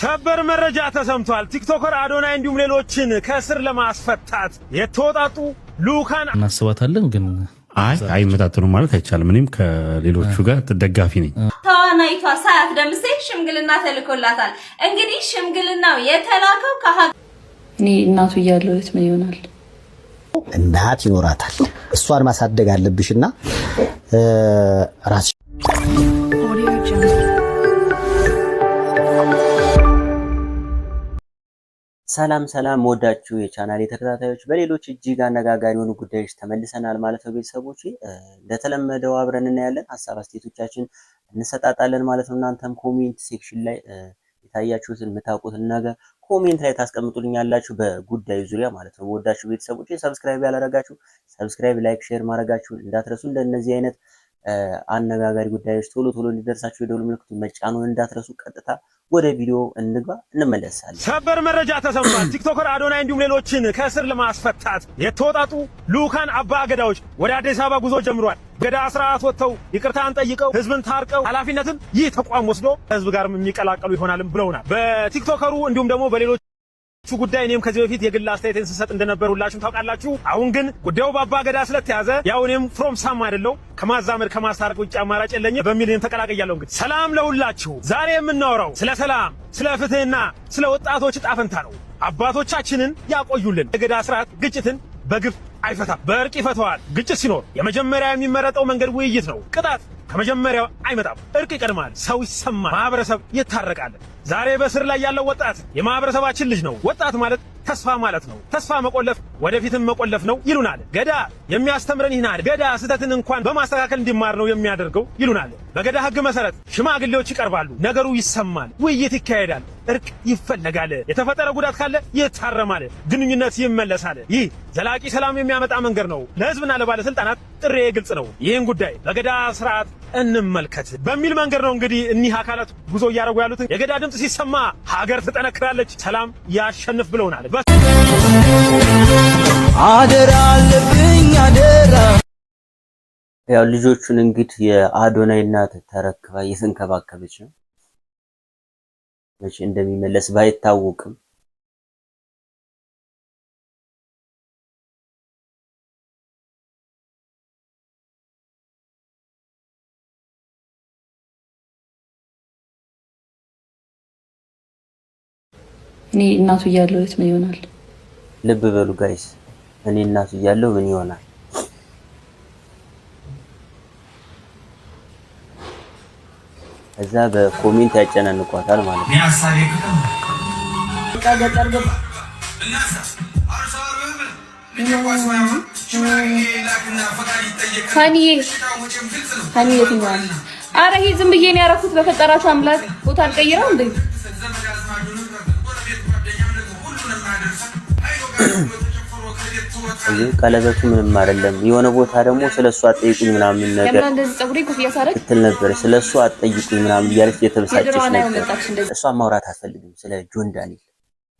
ሰበር መረጃ ተሰምቷል። ቲክቶከር አዶናይ እንዲሁም ሌሎችን ከእስር ለማስፈታት የተወጣጡ ልኡካን እናስባታለን። ግን አይመጣጥኑ ማለት አይቻልም። እኔም ከሌሎቹ ጋር ተደጋፊ ነኝ። ተዋናይቷ ሳያት ደምሴ ሽምግልና ተልኮላታል። እንግዲህ ሽምግልናው የተላከው እኔ እናቱ እያለሁት ምን ይሆናል? እናት ይኖራታል። እሷን ማሳደግ አለብሽና ራስ ሰላም ወዳችሁ የቻናሌ ተከታታዮች፣ በሌሎች እጅግ አነጋጋሪ የሆኑ ጉዳዮች ተመልሰናል ማለት ነው። ቤተሰቦች እንደተለመደው አብረን እናያለን፣ ሀሳብ አስተያየቶቻችን እንሰጣጣለን ማለት ነው። እናንተም ኮሜንት ሴክሽን ላይ የታያችሁትን የምታውቁትን ነገር ኮሜንት ላይ ታስቀምጡልኛላችሁ በጉዳዩ ዙሪያ ማለት ነው። ወዳችሁ ቤተሰቦች ሰብስክራይብ ያላደረጋችሁ ሰብስክራይብ፣ ላይክ፣ ሼር ማድረጋችሁን እንዳትረሱ። እንደነዚህ አይነት አነጋጋሪ ጉዳዮች ቶሎ እንዲደርሳችሁ የደወል ምልክቱን መጫኑን እንዳትረሱ። ቀጥታ ወደ ቪዲዮ እንመለሳለን። ሰበር መረጃ ተሰምቷል። ቲክቶከር አዶናይ እንዲሁም ሌሎችን ከእስር ለማስፈታት የተወጣጡ ልኡካን አባ ገዳዎች ወደ አዲስ አበባ ጉዞ ጀምሯል። ገዳ ስርዓት ወጥተው ይቅርታን ጠይቀው ህዝብን ታርቀው ኃላፊነትን ይህ ተቋም ወስዶ ህዝብ ጋር የሚቀላቀሉ ይሆናልም ብለውናል። በቲክቶከሩ እንዲሁም ደግሞ በሌሎች ጉዳይ እኔም ከዚህ በፊት የግል አስተያየትን ስሰጥ እንደነበር ሁላችሁም ታውቃላችሁ። አሁን ግን ጉዳዩ በአባ ገዳ ስለተያዘ ያው እኔም ፍሮም ሳም አይደለው ከማዛመድ ከማስታረቅ ውጭ አማራጭ የለኝም በሚል እኔም ተቀላቅያለሁ። እንግዲህ ሰላም ለሁላችሁ። ዛሬ የምናወራው ስለ ሰላም፣ ስለ ፍትህና ስለ ወጣቶች ዕጣ ፈንታ ነው። አባቶቻችንን ያቆዩልን። የገዳ ስርዓት ግጭትን በግፍ አይፈታም፣ በእርቅ ይፈተዋል። ግጭት ሲኖር የመጀመሪያ የሚመረጠው መንገድ ውይይት ነው። ቅጣት ከመጀመሪያው አይመጣም፣ እርቅ ይቀድማል። ሰው ይሰማል፣ ማህበረሰብ ይታረቃል። ዛሬ በስር ላይ ያለው ወጣት የማህበረሰባችን ልጅ ነው። ወጣት ማለት ተስፋ ማለት ነው። ተስፋ መቆለፍ ወደፊትም መቆለፍ ነው ይሉናል። ገዳ የሚያስተምረን ይህናል። ገዳ ስህተትን እንኳን በማስተካከል እንዲማር ነው የሚያደርገው ይሉናል። በገዳ ህግ መሰረት ሽማግሌዎች ይቀርባሉ፣ ነገሩ ይሰማል፣ ውይይት ይካሄዳል፣ እርቅ ይፈለጋል። የተፈጠረ ጉዳት ካለ ይታረማል፣ ግንኙነት ይመለሳል። ይህ ዘላቂ ሰላም የሚያመጣ መንገድ ነው። ለህዝብና ለባለስልጣናት ጥሬ ግልጽ ነው። ይህን ጉዳይ በገዳ ስርዓት እንመልከት በሚል መንገድ ነው እንግዲህ እኒህ አካላት ጉዞ እያደረጉ ያሉት። የገዳ ድምጽ ሲሰማ ሀገር ትጠነክራለች፣ ሰላም ያሸንፍ ብለውናል። አደራ አለብኝ አደራ። ያው ልጆቹን እንግዲህ የአዶናይ እናት ተረክባ እየተንከባከበች ነው። መቼ እንደሚመለስ ባይታወቅም እኔ እናቱ እያለሁት ምን ይሆናል? ልብ በሉ ጋይስ፣ እኔ እናቱ እያለሁ ምን ይሆናል? እዛ በኮሜንት ያጨናንቋታል ማለት ነው። ሀኒ የትኛዋ? ኧረ ይሄ ዝም ብዬ ነው ያደረኩት። በፈጠራችሁ አምላክ ቦታ አልቀይረው እንዴ? ቀለበቱ ምንም አይደለም። የሆነ ቦታ ደግሞ ስለሱ አጠይቁኝ ምናምን ነገር ትል ነበር። ስለሱ አጠይቁኝ ምናምን እያለች የተበሳጨች ነበር። እሷ ማውራት አትፈልግም ስለ ጆን ዳንኤል።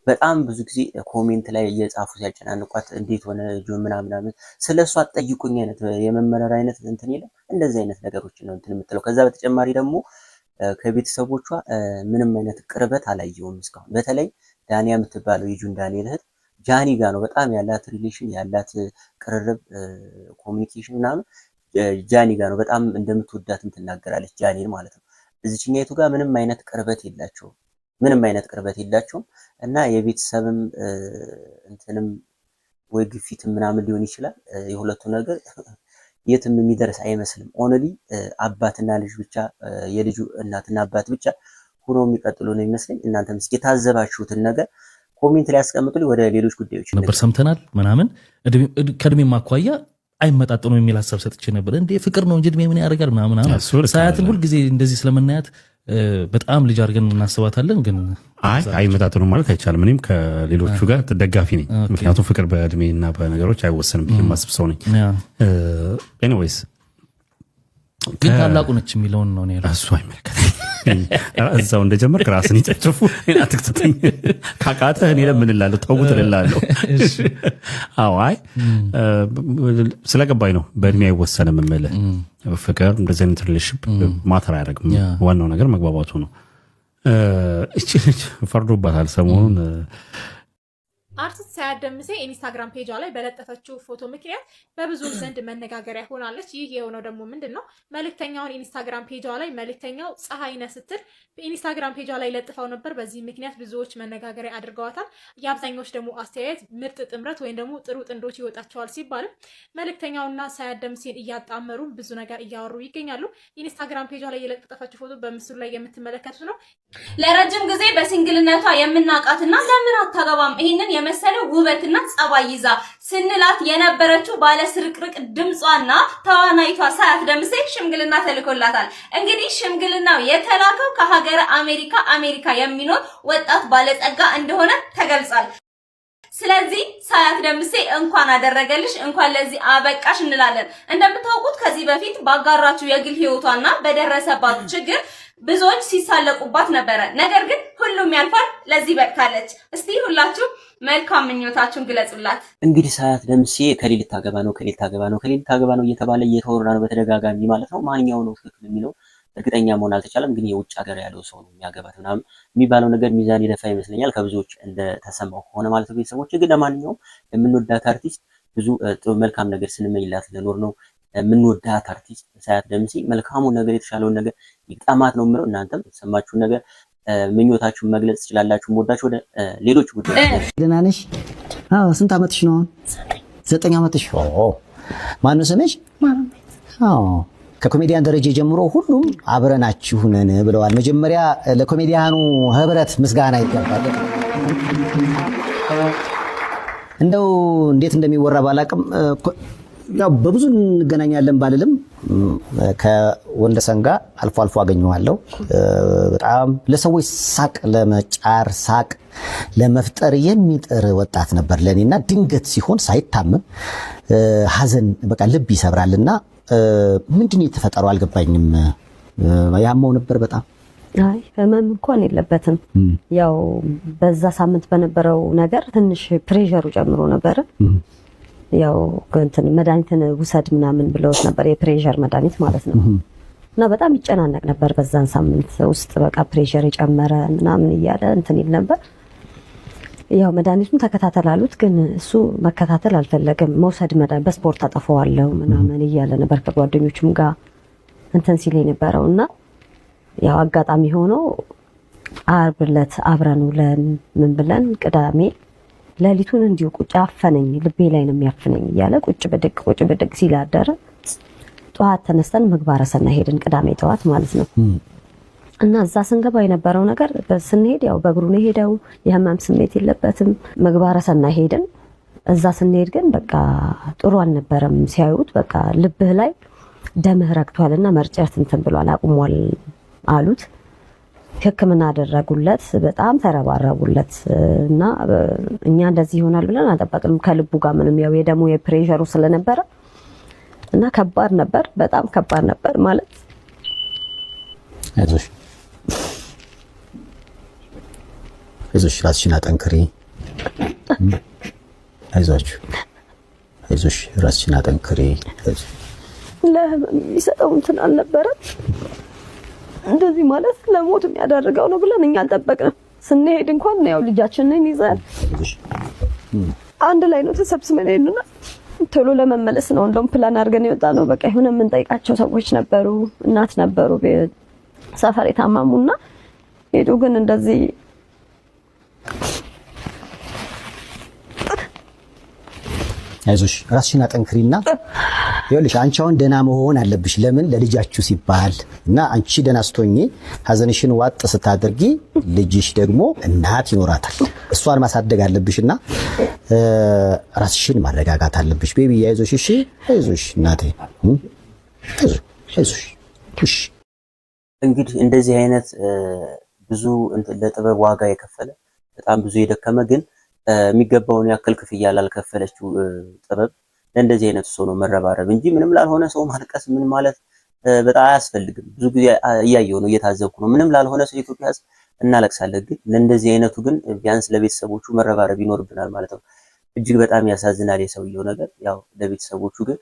በጣም ብዙ ጊዜ ኮሜንት ላይ እየጻፉ ሲያጨናንቋት እንዴት ሆነ ጆን ምናምን ስለሱ አጠይቁኝ አይነት የመመረር አይነት እንትን የለም። እንደዚህ አይነት ነገሮች ነው እንትን የምትለው። ከዛ በተጨማሪ ደግሞ ከቤተሰቦቿ ምንም አይነት ቅርበት አላየውም እስካሁን። በተለይ ዳንያ የምትባለው የጆን ዳንኤል እህት ጃኒ ጋር ነው በጣም ያላት ሪሌሽን ያላት ቅርርብ ኮሚኒኬሽን ምናምን ጃኒ ጋር ነው። በጣም እንደምትወዳትም ትናገራለች ጃኒን ማለት ነው። እዚህኛይቱ ጋር ምንም አይነት ቅርበት የላቸውም እና የቤተሰብም እንትንም ወይ ግፊትም ምናምን ሊሆን ይችላል። የሁለቱ ነገር የትም የሚደርስ አይመስልም። ኦንሊ አባትና ልጅ ብቻ የልጁ እናትና አባት ብቻ ሆኖ የሚቀጥሉ ነው ይመስለኝ። እናንተም እስኪ የታዘባችሁትን ነገር ኮሜንት ላይ ያስቀምጡልኝ። ወደ ሌሎች ጉዳዮች ነበር ሰምተናል ምናምን ከእድሜ ማኳያ አይመጣጠኑ የሚል ሀሳብ ሰጥቼ ነበር። እንዴ ፍቅር ነው እንጂ እድሜ ምን ያደርጋል ምናምን። ሳያትን ሁልጊዜ እንደዚህ ስለምናያት በጣም ልጅ አድርገን እናስባታለን። ግን አይመጣጠኑ ማለት አይቻልም። እኔም ከሌሎቹ ጋር ተደጋፊ ነኝ። ምክንያቱም ፍቅር በእድሜና በነገሮች አይወሰንም ብዬ የማስብ ሰው ነኝ። ኤኒዌይስ ግን ታላቁ ነች የሚለውን ነው እሱ አይመለከተኝ። እዛው እንደጀመርክ ራስን ይጨጭፉ አትክተተኝ። ካቃተህ እኔ ለምን እላለሁ? ተውት እላለሁ። አይ ስለገባኝ ነው። በእድሜ አይወሰንም የምልህ ፍቅር እንደዚህ አይነት ሪሌሽንሺፕ ማተር አያደርግም። ዋናው ነገር መግባባቱ ነው። እቺ ልጅ ፈርዶባታል ሰሞኑን። አርቲስት ሳያት ደምሴ ኢንስታግራም ፔጇ ላይ በለጠፈችው ፎቶ ምክንያት በብዙ ዘንድ መነጋገሪያ ሆናለች። ይህ የሆነው ደግሞ ምንድነው? መልእክተኛውን ኢንስታግራም ፔጇ ላይ መልእክተኛው ፀሐይነህ ስትል በኢንስታግራም ፔጇ ላይ ለጥፈው ነበር። በዚህ ምክንያት ብዙዎች መነጋገሪያ አድርገዋታል። የአብዛኞች ደግሞ አስተያየት ምርጥ ጥምረት ወይም ደግሞ ጥሩ ጥንዶች ይወጣቸዋል ሲባልም መልእክተኛውና ሳያት ደምሴን እያጣመሩ ብዙ ነገር እያወሩ ይገኛሉ። ኢንስታግራም ፔጇ ላይ የለጠፈችው ፎቶ በምስሉ ላይ የምትመለከቱት ነው። ለረጅም ጊዜ በሲንግልነቷ የምናውቃትና ለምን አታገባም ይሄንን የመሰለ ውበትና ጸባይ ይዛ ስንላት የነበረችው ባለ ስርቅርቅ ድምጿና ተዋናይቷ ሳያት ደምሴ ሽምግልና ተልኮላታል። እንግዲህ ሽምግልናው የተላከው ከሀገረ አሜሪካ የሚኖር ወጣት ባለጸጋ እንደሆነ ተገልጿል። ስለዚህ ሳያት ደምሴ እንኳን አደረገልሽ እንኳን ለዚህ አበቃሽ እንላለን። እንደምታውቁት ከዚህ በፊት ባጋራችሁ የግል ህይወቷና በደረሰባት ችግር ብዙዎች ሲሳለቁባት ነበረ። ነገር ግን ሁሉም ያልፋል፣ ለዚህ በቅታለች። እስቲ ሁላችሁ መልካም ምኞታችሁን ግለጹላት። እንግዲህ ሳያት ደምሴ ከሌል ታገባ ነው እየተባለ እየተወራ ነው በተደጋጋሚ ማለት ነው። ማንኛው ነው ትክክል የሚለው እርግጠኛ መሆን አልተቻለም። ግን የውጭ ሀገር ያለው ሰው ነው የሚያገባት ምናምን የሚባለው ነገር ሚዛን ይደፋ ይመስለኛል ከብዙዎች እንደተሰማው ሆነ ማለት ነው። ቤተሰቦች ግን ለማንኛውም የምንወዳት አርቲስት ብዙ ጥሩ መልካም ነገር ስንመኝላት ለኖር ነው የምንወዳት አርቲስት ሳያት ደምሴ መልካሙን ነገር የተሻለውን ነገር ይጣማት ነው የምለው። እናንተም የተሰማችሁን ነገር ምኞታችሁን መግለጽ ትችላላችሁ። ወዳችሁ ወደ ሌሎች ጉዳዮች ደህና ነሽ? አዎ። ስንት ዓመትሽ ነው? 9 ዓመትሽ? ማነው ስምሽ? አዎ። ከኮሜዲያን ደረጃ ጀምሮ ሁሉም አብረናችሁ ነን ብለዋል። መጀመሪያ ለኮሜዲያኑ ህብረት ምስጋና ይገባል። እንደው እንዴት እንደሚወራ ባላቅም ያው በብዙ እንገናኛለን ባልልም ከወንደሰን ጋር አልፎ አልፎ አገኘዋለሁ። በጣም ለሰዎች ሳቅ ለመጫር ሳቅ ለመፍጠር የሚጥር ወጣት ነበር ለኔና ድንገት ሲሆን ሳይታመም ሀዘን በቃ ልብ ይሰብራልና ምንድነው የተፈጠረው አልገባኝም። ያማው ነበር በጣም። አይ ህመም እንኳን የለበትም። ያው በዛ ሳምንት በነበረው ነገር ትንሽ ፕሬሸሩ ጨምሮ ነበር። ያው እንትን መድኃኒትን ውሰድ ምናምን ብለውት ነበር፣ የፕሬሸር መድኃኒት ማለት ነው። እና በጣም ይጨናነቅ ነበር በዛን ሳምንት ውስጥ በቃ ፕሬሸር የጨመረ ምናምን እያለ እንትን ይል ነበር። ያው መድኃኒቱን ተከታተል አሉት፣ ግን እሱ መከታተል አልፈለገም። መውሰድ መድኃኒት በስፖርት አጠፋዋለሁ ምናምን እያለ ነበር ከጓደኞቹም ጋር እንትን ሲል የነበረውና ያው አጋጣሚ ሆኖ ዓርብ ዕለት አብረን ውለን ምን ብለን ቅዳሜ ሌሊቱን እንዲሁ ቁጭ አፈነኝ፣ ልቤ ላይ ነው የሚያፍነኝ እያለ ቁጭ ብድግ ሲል አደረ። ጠዋት ተነስተን ምግባረ ሰናይ ሄድን፣ ቅዳሜ ጠዋት ማለት ነው። እና እዛ ስንገባ የነበረው ነገር ስንሄድ ያው በእግሩ ነው ሄደው፣ የህመም ስሜት የለበትም። ምግባረ ሰናይ ሄድን። እዛ ስንሄድ ግን በቃ ጥሩ አልነበረም። ሲያዩት በቃ ልብህ ላይ ደምህ ረግቷልና መርጨት እንትን ብሏል አቁሟል አሉት። ሕክምና አደረጉለት፣ በጣም ተረባረቡለት። እና እኛ እንደዚህ ይሆናል ብለን አልጠበቅንም። ከልቡ ጋር ምንም ያው የደሙ የፕሬሸሩ ስለነበረ እና ከባድ ነበር፣ በጣም ከባድ ነበር ማለት። አይዞሽ ራስሽን አጠንክሪ። አይዞሽ ራስሽን አጠንክሪ። ለሚሰጠው እንትን አልነበረም እንደዚህ ማለት ለሞት የሚያደርገው ነው ብለን እኛ አልጠበቅንም። ስንሄድ እንኳን ያው ልጃችንን ይዘን አንድ ላይ ነው ተሰብስበን ሄድና ቶሎ ለመመለስ ነው እንደውም ፕላን አድርገን የወጣ ነው። በቃ ይሁን የምንጠይቃቸው ሰዎች ነበሩ፣ እናት ነበሩ ሰፈር የታማሙና ሄዱ። ግን እንደዚህ አይዞሽ ራስሽን አጠንክሪና ይኸውልሽ አንቺ አሁን ደህና መሆን አለብሽ። ለምን ለልጃችሁ ሲባል እና አንቺ ደህና ስትሆኚ ሀዘንሽን ዋጥ ስታደርጊ ልጅሽ ደግሞ እናት ይኖራታል። እሷን ማሳደግ አለብሽና ራስሽን ማረጋጋት አለብሽ። ቤቢ አይዞሽ፣ እሺ አይዞሽ እናቴ፣ አይዞሽ። እሺ እንግዲህ እንደዚህ አይነት ብዙ ለጥበብ ዋጋ የከፈለ በጣም ብዙ የደከመ ግን የሚገባውን ያክል ክፍያ ላልከፈለችው ጥበብ ለእንደዚህ አይነት ሰው ነው መረባረብ እንጂ ምንም ላልሆነ ሰው ማልቀስ ምን ማለት በጣም አያስፈልግም። ብዙ ጊዜ እያየሁ ነው፣ እየታዘብኩ ነው። ምንም ላልሆነ ሰው የኢትዮጵያ ሕዝብ እናለቅሳለን፣ ግን ለእንደዚህ አይነቱ ግን ቢያንስ ለቤተሰቦቹ መረባረብ ይኖርብናል ማለት ነው። እጅግ በጣም ያሳዝናል የሰውየው ነገር። ያው ለቤተሰቦቹ ግን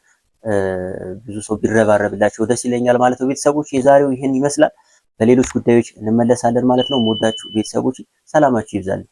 ብዙ ሰው ቢረባረብላቸው ደስ ይለኛል ማለት ነው። ቤተሰቦች የዛሬው ይህን ይመስላል። በሌሎች ጉዳዮች እንመለሳለን ማለት ነው። የምወዳችሁ ቤተሰቦች ሰላማችሁ ይብዛል።